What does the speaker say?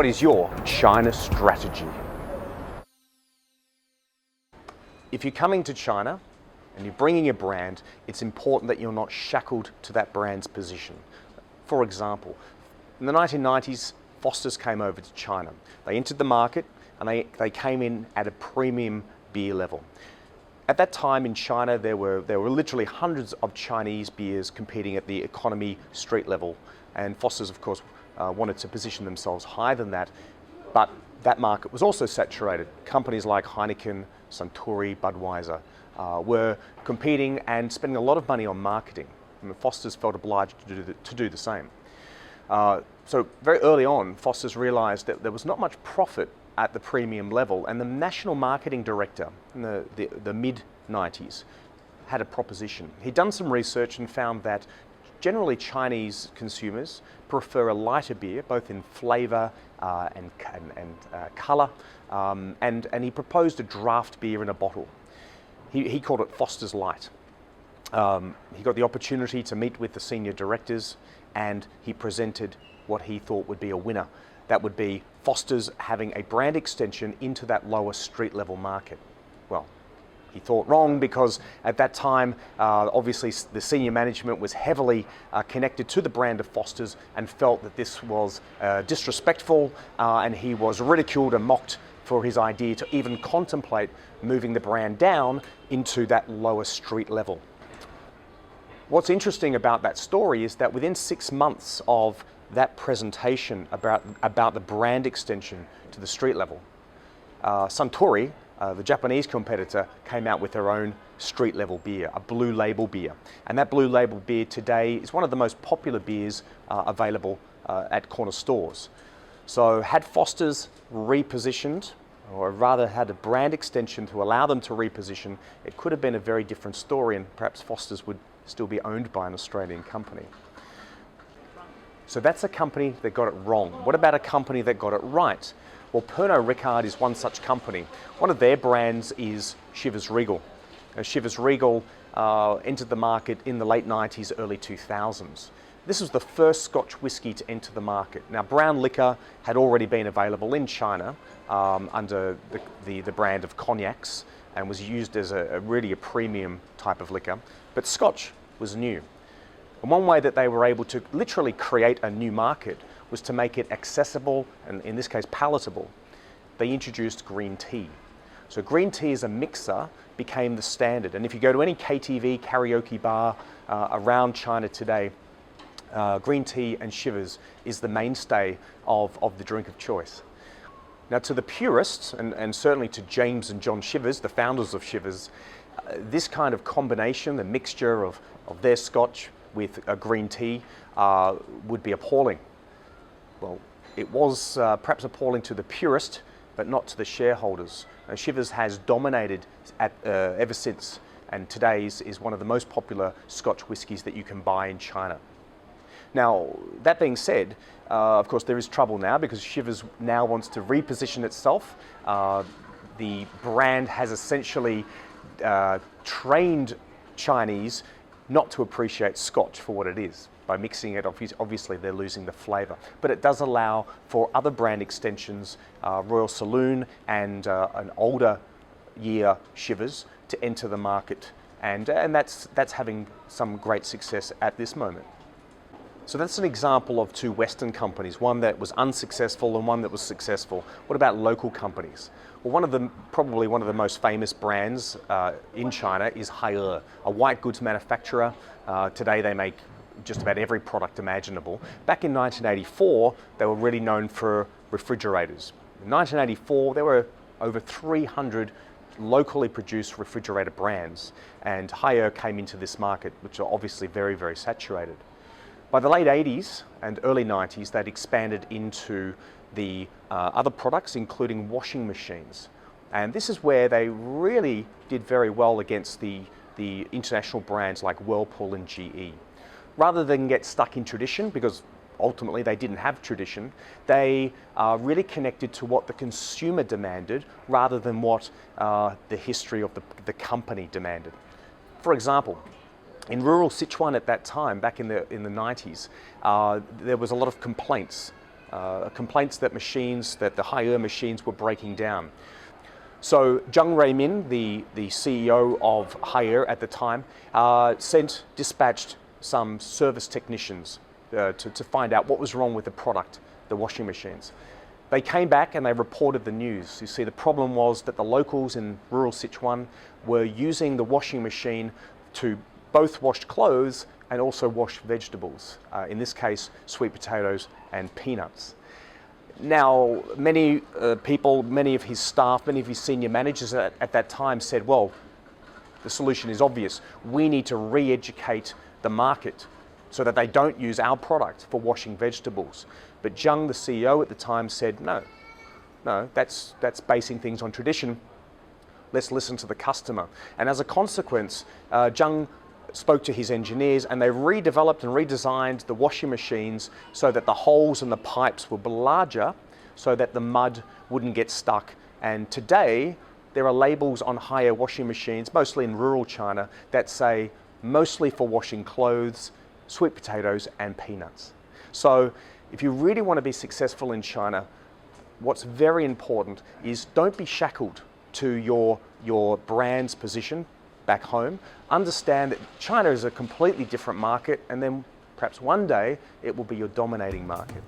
What is your China strategy? If you're coming to China and you're bringing a brand, it's important that you're not shackled to that brand's position. For example, in the 1990s, Foster's came over to China. They entered the market and they came in at a premium beer level. At that time in China, there were literally hundreds of Chinese beers competing at the economy street level. And Foster's, of course, wanted to position themselves higher than that. But that market was also saturated. Companies like Heineken, Suntory, Budweiser were competing and spending a lot of money on marketing. And Foster's felt obliged to do the same. So very early on, Foster's realized that there was not much profit at the premium level, and the national marketing director in the mid-90s had a proposition. He'd done some research and found that generally Chinese consumers prefer a lighter beer, both in flavor and color, and he proposed a draft beer in a bottle. He called it Foster's Light. He got the opportunity to meet with the senior directors, and he presented what he thought would be a winner. That would be Foster's having a brand extension into that lower street level market. Well, he thought wrong, because at that time, obviously the senior management was heavily connected to the brand of Foster's and felt that this was disrespectful, and he was ridiculed and mocked for his idea to even contemplate moving the brand down into that lower street level. What's interesting about that story is that within 6 months of that presentation about the brand extension to the street level, Suntory, the Japanese competitor, came out with their own street level beer, a blue label beer. And that blue label beer today is one of the most popular beers available at corner stores. So had Foster's repositioned, or rather had a brand extension to allow them to reposition, it could have been a very different story, and perhaps Foster's would still be owned by an Australian company. So that's a company that got it wrong. What about a company that got it right? Well, Pernod Ricard is one such company. One of their brands is Chivas Regal. Chivas Regal entered the market in the late 90s, early 2000s. This was the first Scotch whisky to enter the market. Now, brown liquor had already been available in China under the brand of cognacs, and was used as really a premium type of liquor. But Scotch was new. And one way that they were able to literally create a new market was to make it accessible, and in this case palatable. They introduced green tea. So green tea as a mixer became the standard. And if you go to any KTV, karaoke bar around China today, green tea and Chivas is the mainstay of the drink of choice. Now, to the purists, and certainly to James and John Chivers, the founders of Chivers, this kind of combination, the mixture of their Scotch with a green tea, would be appalling. Well, it was perhaps appalling to the purist, but not to the shareholders. Chivers has dominated ever since, and today is one of the most popular Scotch whiskies that you can buy in China. Now, that being said, of course there is trouble now, because Chivers now wants to reposition itself. The brand has essentially trained Chinese not to appreciate Scotch for what it is. By mixing it, obviously they're losing the flavour. But it does allow for other brand extensions, Royal Saloon and an older year Chivers, to enter the market. And that's having some great success at this moment. So that's an example of two Western companies, one that was unsuccessful and one that was successful. What about local companies? Well, probably one of the most famous brands in China is Haier, a white goods manufacturer. Today they make just about every product imaginable. Back in 1984, they were really known for refrigerators. In 1984, there were over 300 locally produced refrigerator brands, and Haier came into this market, which are obviously very, very saturated. By the late 80s and early 90s, they'd expanded into the other products, including washing machines. And this is where they really did very well against the international brands like Whirlpool and GE. Rather than get stuck in tradition, because ultimately they didn't have tradition, they really connected to what the consumer demanded rather than what the history of the company demanded. For example, in rural Sichuan at that time, back in the 90s, there was a lot of complaints complaints that the Haier machines were breaking down. So Zheng Ruimin, the CEO of Haier at the time, dispatched some service technicians to find out what was wrong with the product, the washing machines. They came back and they reported the news. You see, the problem was that the locals in rural Sichuan were using the washing machine to both wash clothes and also wash vegetables, in this case, sweet potatoes and peanuts. Now, many people, many of his staff, many of his senior managers at that time said, well, the solution is obvious. We need to re-educate the market so that they don't use our product for washing vegetables. But Zheng, the CEO at the time, said, no, that's basing things on tradition. Let's listen to the customer. And as a consequence, Zheng spoke to his engineers and they redeveloped and redesigned the washing machines so that the holes in the pipes were larger so that the mud wouldn't get stuck. And today, there are labels on Haier washing machines, mostly in rural China, that say mostly for washing clothes, sweet potatoes and peanuts. So if you really want to be successful in China, what's very important is don't be shackled to your brand's position back home. Understand that China is a completely different market, and then perhaps one day it will be your dominating market.